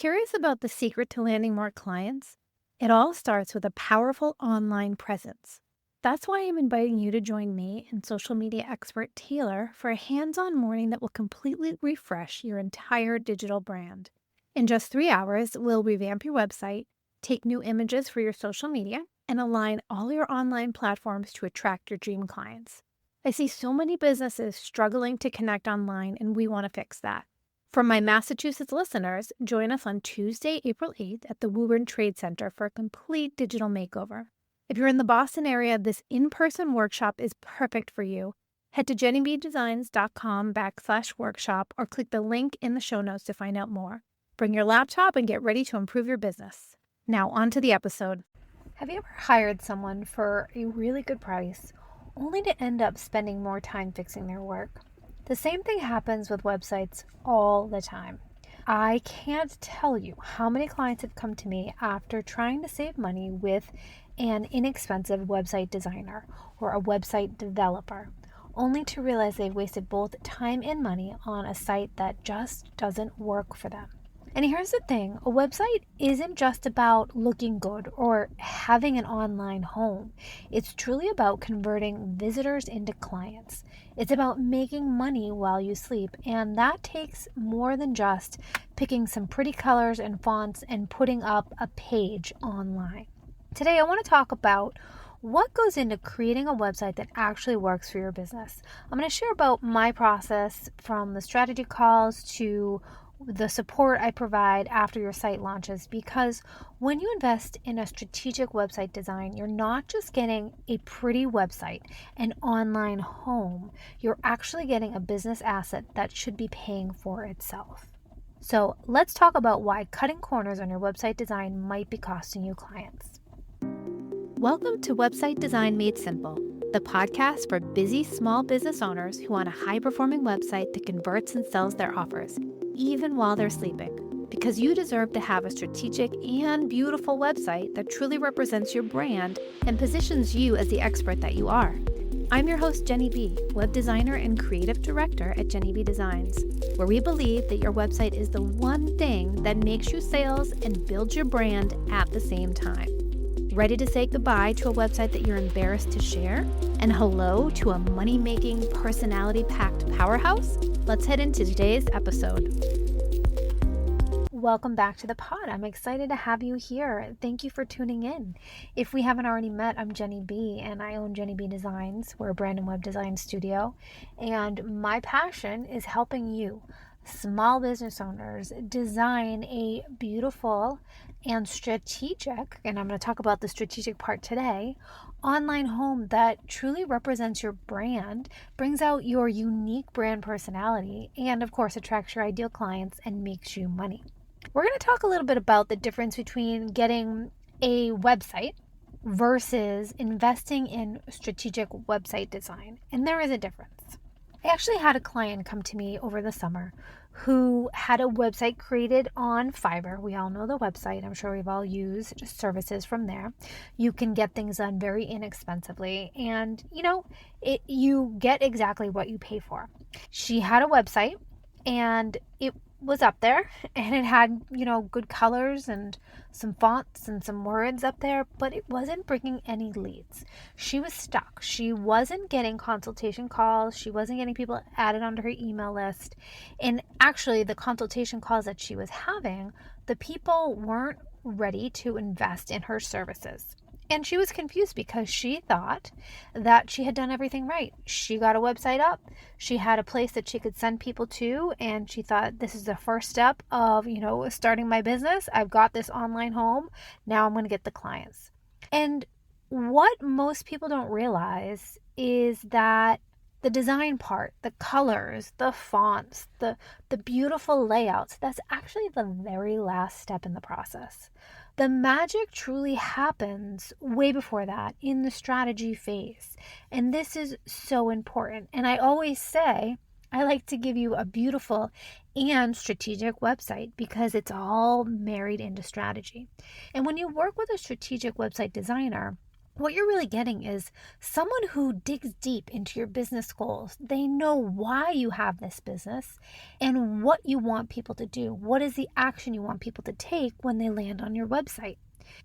Curious about the secret to landing more clients? It all starts with a powerful online presence. That's why I'm inviting you to join me and social media expert Taylor for a hands on morning that will completely refresh your entire digital brand. In just 3 hours, we'll revamp your website, take new images for your social media, and align all your online platforms to attract your dream clients. I see so many businesses struggling to connect online, and we want to fix that. For my Massachusetts listeners, join us on Tuesday, April 8th at the Woburn Trade Center for a complete digital makeover. If you're in the Boston area, this in-person workshop is perfect for you. Head to jennybedesigns.com/workshop or click the link in the show notes to find out more. Bring your laptop and get ready to improve your business. Now, on to the episode. Have you ever hired someone for a really good price only to end up spending more time fixing their work? The same thing happens with websites all the time. I can't tell you how many clients have come to me after trying to save money with an inexpensive website designer or a website developer, only to realize they've wasted both time and money on a site that just doesn't work for them. And here's the thing, a website isn't just about looking good or having an online home. It's truly about converting visitors into clients. It's about making money while you sleep, and that takes more than just picking some pretty colors and fonts and putting up a page online. Today, I want to talk about what goes into creating a website that actually works for your business. I'm going to share about my process from the strategy calls to the support I provide after your site launches, because when you invest in a strategic website design, you're not just getting a pretty website, an online home, you're actually getting a business asset that should be paying for itself. So let's talk about why cutting corners on your website design might be costing you clients. Welcome to Website Design Made Simple, the podcast for busy small business owners who want a high-performing website that converts and sells their offers, even while they're sleeping. Because you deserve to have a strategic and beautiful website that truly represents your brand and positions you as the expert that you are. I'm your host, Jenny B., web designer and creative director at Jenny B Designs, where we believe that your website is the one thing that makes you sales and builds your brand at the same time. Ready to say goodbye to a website that you're embarrassed to share? And hello to a money-making, personality-packed powerhouse? Let's head into today's episode. Welcome back to the pod. I'm excited to have you here. Thank you for tuning in. If we haven't already met, I'm Jenny B, and I own Jenny B Designs. We're a brand and web design studio, and my passion is helping you, small business owners, design a beautiful and strategic, and I'm going to talk about the strategic part today, online home that truly represents your brand, brings out your unique brand personality, and of course attracts your ideal clients and makes you money. We're going to talk a little bit about the difference between getting a website versus investing in strategic website design, and there is a difference. I actually had a client come to me over the summer who had a website created on Fiverr. We all know the website. I'm sure we've all used services from there. You can get things done very inexpensively, and you get exactly what you pay for. She had a website, and it was up there, and it had, good colors and some fonts and some words up there, but it wasn't bringing any leads. She was stuck. She wasn't getting consultation calls. She wasn't getting people added onto her email list. And actually, the consultation calls that she was having, the people weren't ready to invest in her services. And she was confused because she thought that she had done everything right. She got a website up. She had a place that she could send people to. And she thought, this is the first step of, starting my business. I've got this online home. Now I'm going to get the clients. And what most people don't realize is that the design part, the colors, the fonts, the beautiful layouts, that's actually the very last step in the process. The magic truly happens way before that, in the strategy phase. And this is so important. And I always say, I like to give you a beautiful and strategic website because it's all married into strategy. And when you work with a strategic website designer, what you're really getting is someone who digs deep into your business goals. They know why you have this business and what you want people to do. What is the action you want people to take when they land on your website?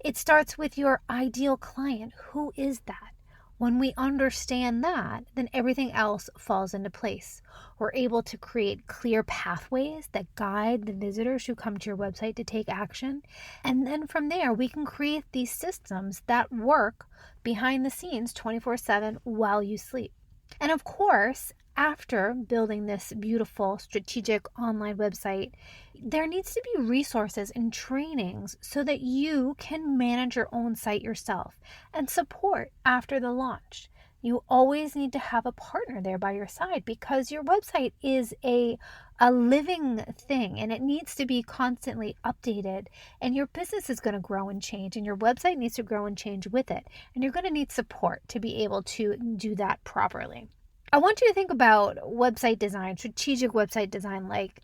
It starts with your ideal client. Who is that? When we understand that, then everything else falls into place. We're able to create clear pathways that guide the visitors who come to your website to take action. And then from there, we can create these systems that work behind the scenes 24/7 while you sleep. And of course, after building this beautiful strategic online website, there needs to be resources and trainings so that you can manage your own site yourself and support after the launch. You always need to have a partner there by your side because your website is a living thing and it needs to be constantly updated, and your business is going to grow and change and your website needs to grow and change with it, and you're going to need support to be able to do that properly. I want you to think about website design, strategic website design, like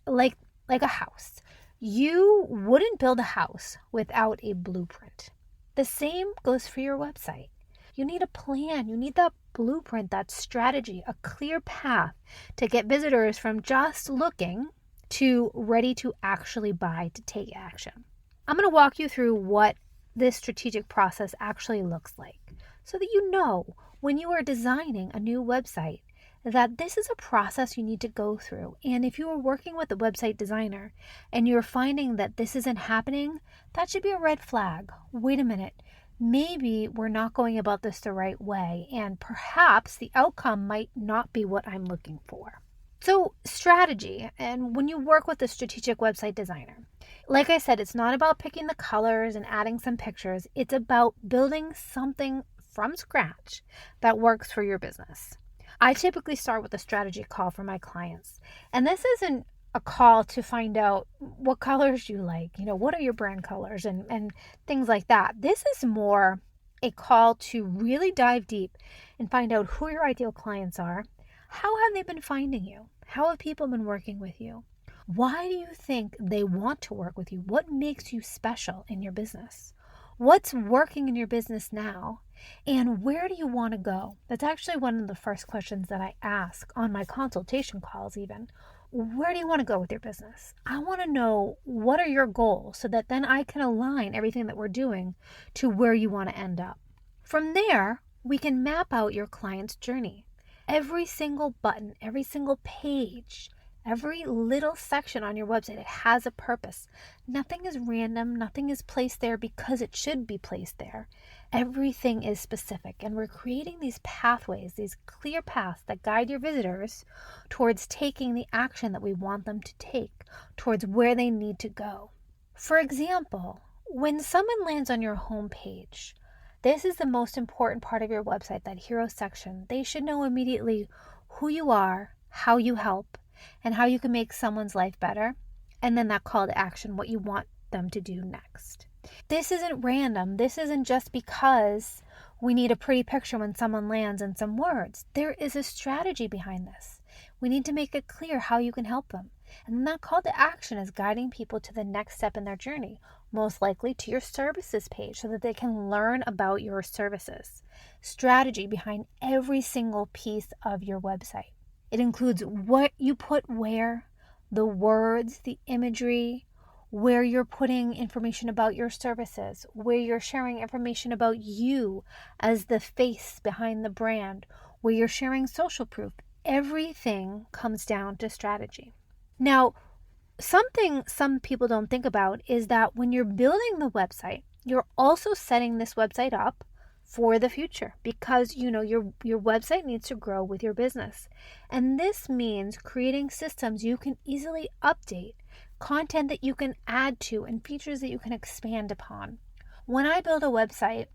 a house. You wouldn't build a house without a blueprint. The same goes for your website. You need a plan. You need that blueprint, that strategy, a clear path to get visitors from just looking to ready to actually buy, to take action. I'm going to walk you through what this strategic process actually looks like so that you know when you are designing a new website that this is a process you need to go through. And if you are working with a website designer and you're finding that this isn't happening, that should be a red flag. Wait a minute. Maybe we're not going about this the right way, and perhaps the outcome might not be what I'm looking for. So, strategy, and when you work with a strategic website designer, like I said, it's not about picking the colors and adding some pictures. It's about building something from scratch that works for your business. I typically start with a strategy call for my clients, and this isn't a call to find out what colors you like, what are your brand colors and things like that. This is more a call to really dive deep and find out who your ideal clients are. How have they been finding you? How have people been working with you? Why do you think they want to work with you? What makes you special in your business? What's working in your business now? And where do you want to go? That's actually one of the first questions that I ask on my consultation calls even. Where do you want to go with your business? I want to know what are your goals so that then I can align everything that we're doing to where you want to end up. From there, we can map out your client's journey. Every single button, every single page, every little section on your website, it has a purpose. Nothing is random. Nothing is placed there because it should be placed there. Everything is specific, and we're creating these pathways, these clear paths that guide your visitors towards taking the action that we want them to take, towards where they need to go. For example, when someone lands on your homepage, this is the most important part of your website, that hero section. They should know immediately who you are, how you help, and how you can make someone's life better, and then that call to action, what you want them to do next. This isn't random. This isn't just because we need a pretty picture when someone lands and some words. There is a strategy behind this. We need to make it clear how you can help them. And then that call to action is guiding people to the next step in their journey, most likely to your services page so that they can learn about your services. Strategy behind every single piece of your website. It includes what you put where, the words, the imagery, where you're putting information about your services, where you're sharing information about you as the face behind the brand, where you're sharing social proof. Everything comes down to strategy. Now, something some people don't think about is that when you're building the website, you're also setting this website up for the future because your website needs to grow with your business. And this means creating systems you can easily update, content that you can add to, and features that you can expand upon. When I build a website,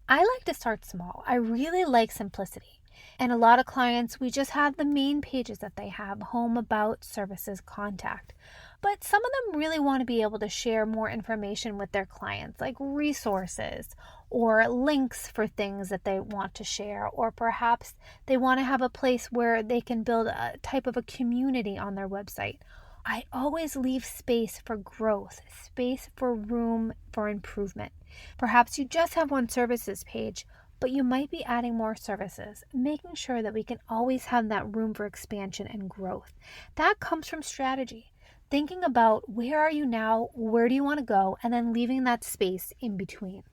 I like to start small. I really like simplicity. And a lot of clients, we just have the main pages that they have: home, about, services, contact. But some of them really want to be able to share more information with their clients, like resources or links for things that they want to share, or perhaps they want to have a place where they can build a type of a community on their website. I always leave space for growth, space for room for improvement. Perhaps you just have one services page, but you might be adding more services, making sure that we can always have that room for expansion and growth. That comes from strategy. Thinking about where are you now, where do you want to go, and then leaving that space in between.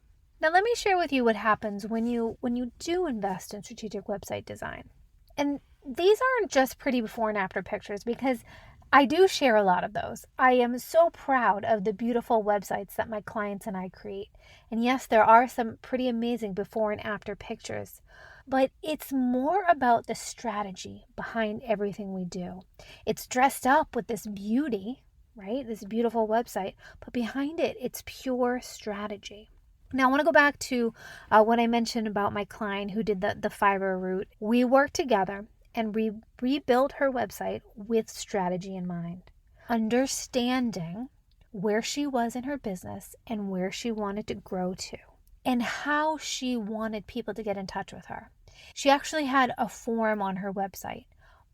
Now let me share with you what happens when you do invest in strategic website design. And these aren't just pretty before and after pictures, because I do share a lot of those. I am so proud of the beautiful websites that my clients and I create. And yes, there are some pretty amazing before and after pictures, but it's more about the strategy behind everything we do. It's dressed up with this beauty, right? This beautiful website, but behind it, it's pure strategy. Now, I want to go back to what I mentioned about my client who did the Fiverr route. We worked together and we rebuilt her website with strategy in mind, understanding where she was in her business and where she wanted to grow to and how she wanted people to get in touch with her. She actually had a form on her website,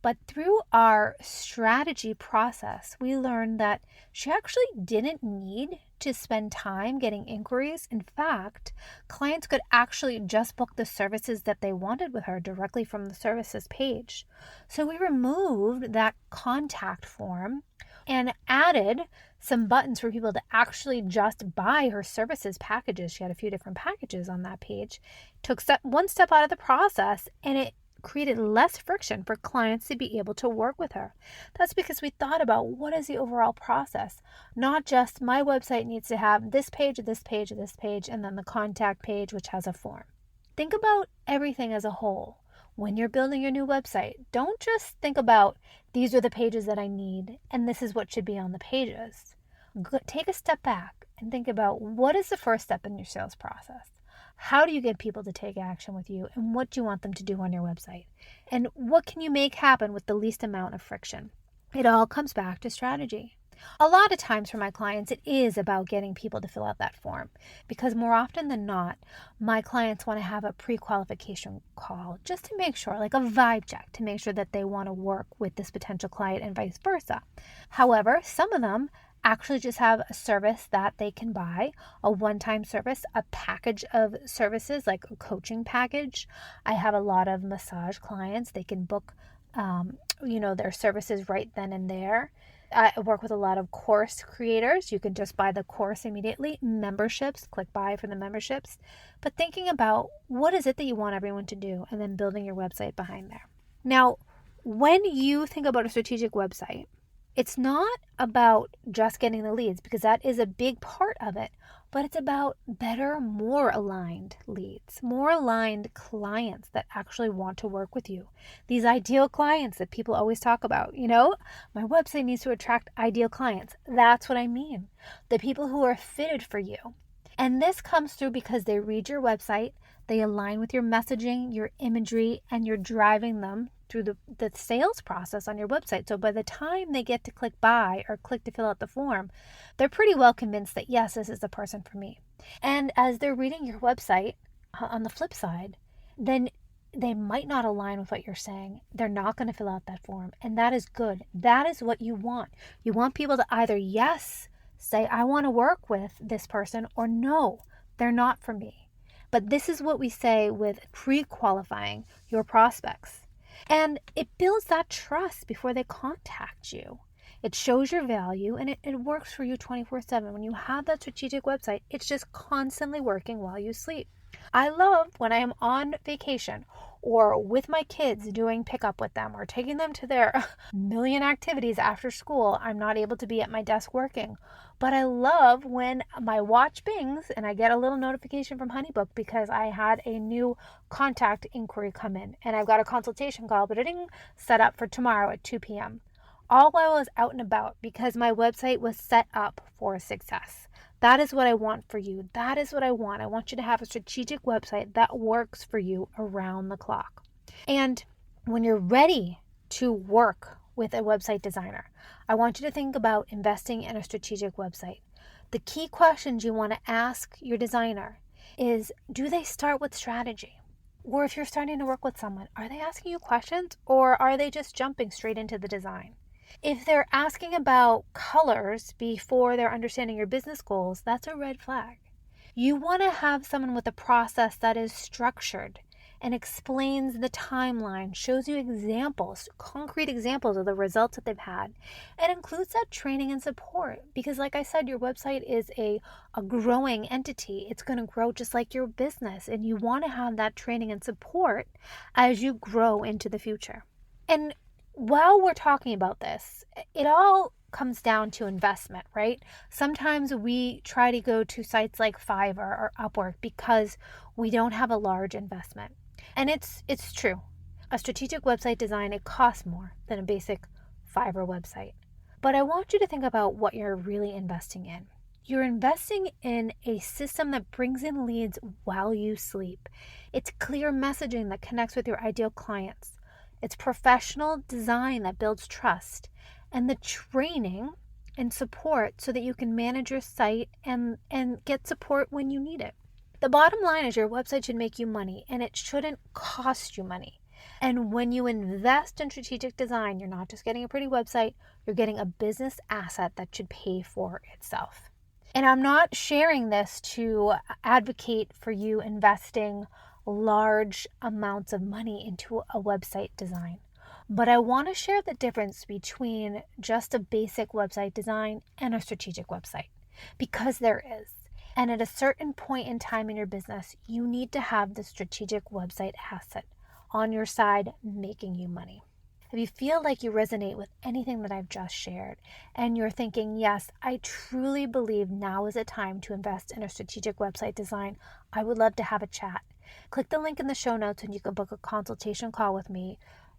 but through our strategy process, we learned that she actually didn't need to spend time getting inquiries. In fact, clients could actually just book the services that they wanted with her directly from the services page. So we removed that contact form and added some buttons for people to actually just buy her services packages. She had a few different packages on that page. Took one step out of the process, and it created less friction for clients to be able to work with her. That's because we thought about what is the overall process, not just my website needs to have this page, this page, this page, and then the contact page, which has a form. Think about everything as a whole. When you're building your new website, don't just think about these are the pages that I need and this is what should be on the pages. Take a step back and think about what is the first step in your sales process. How do you get people to take action with you, and what do you want them to do on your website? And what can you make happen with the least amount of friction? It all comes back to strategy. A lot of times for my clients, it is about getting people to fill out that form, because more often than not, my clients want to have a pre-qualification call just to make sure, like a vibe check, to make sure that they want to work with this potential client and vice versa. However, some of them actually just have a service that they can buy, a one-time service, a package of services like a coaching package. I have a lot of massage clients. They can book, their services right then and there. I work with a lot of course creators. You can just buy the course immediately. Memberships, click buy for the memberships. But thinking about what is it that you want everyone to do, and then building your website behind there. Now, when you think about a strategic website, it's not about just getting the leads, because that is a big part of it, but it's about better, more aligned leads, more aligned clients that actually want to work with you. These ideal clients that people always talk about, my website needs to attract ideal clients. That's what I mean. The people who are fitted for you. And this comes through because they read your website, they align with your messaging, your imagery, and you're driving them through the sales process on your website. So by the time they get to click buy or click to fill out the form, they're pretty well convinced that, yes, this is the person for me. And as they're reading your website, on the flip side, then they might not align with what you're saying. They're not going to fill out that form. And that is good. That is what you want. You want people to either, yes, say, I want to work with this person, or no, they're not for me. But this is what we say with pre-qualifying your prospects. And it builds that trust before they contact you. It shows your value, and it works for you 24/7. When you have that strategic website, it's just constantly working while you sleep. I love when I am on vacation or with my kids doing pickup with them or taking them to their million activities after school. I'm not able to be at my desk working. But I love when my watch bings and I get a little notification from Honeybook because I had a new contact inquiry come in and I've got a consultation call, but it didn't set up for tomorrow at 2 p.m. All while I was out and about, because my website was set up for success. That is what I want for you. That is what I want. I want you to have a strategic website that works for you around the clock. And when you're ready to work with a website designer, I want you to think about investing in a strategic website. The key questions you want to ask your designer is, do they start with strategy? Or if you're starting to work with someone, are they asking you questions, or are they just jumping straight into the design? If they're asking about colors before they're understanding your business goals, that's a red flag. You want to have someone with a process that is structured and explains the timeline, shows you examples, concrete examples of the results that they've had, and includes that training and support. Because like I said, your website is a growing entity. It's going to grow just like your business, and you want to have that training and support as you grow into the future. And while we're talking about this, it all comes down to investment, right? Sometimes we try to go to sites like Fiverr or Upwork because we don't have a large investment. And it's true. A strategic website design, it costs more than a basic Fiverr website. But I want you to think about what you're really investing in. You're investing in a system that brings in leads while you sleep. It's clear messaging that connects with your ideal clients. It's professional design that builds trust, and the training and support so that you can manage your site and get support when you need it. The bottom line is your website should make you money, and it shouldn't cost you money. And when you invest in strategic design, you're not just getting a pretty website, you're getting a business asset that should pay for itself. And I'm not sharing this to advocate for you investing large amounts of money into a website design. But I want to share the difference between just a basic website design and a strategic website, because there is. And at a certain point in time in your business, you need to have the strategic website asset on your side making you money. If you feel like you resonate with anything that I've just shared and you're thinking, yes, I truly believe now is a time to invest in a strategic website design, I would love to have a chat. Click the link in the show notes and you can book a consultation call with me.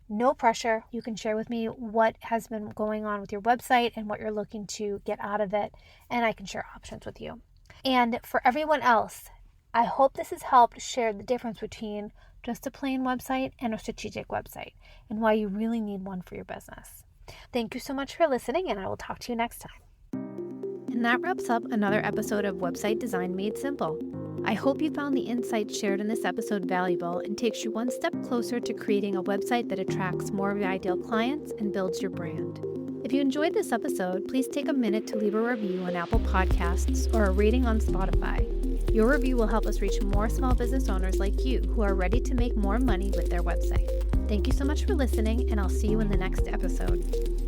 No pressure. You can share with me what has been going on with your website and what you're looking to get out of it, and I can share options with you. And for everyone else, I hope this has helped share the difference between just a plain website and a strategic website and why you really need one for your business. Thank you so much for listening, and I will talk to you next time. And that wraps up another episode of Website Design Made Simple. I hope you found the insights shared in this episode valuable and takes you one step closer to creating a website that attracts more of your ideal clients and builds your brand. If you enjoyed this episode, please take a minute to leave a review on Apple Podcasts or a rating on Spotify. Your review will help us reach more small business owners like you who are ready to make more money with their website. Thank you so much for listening, and I'll see you in the next episode.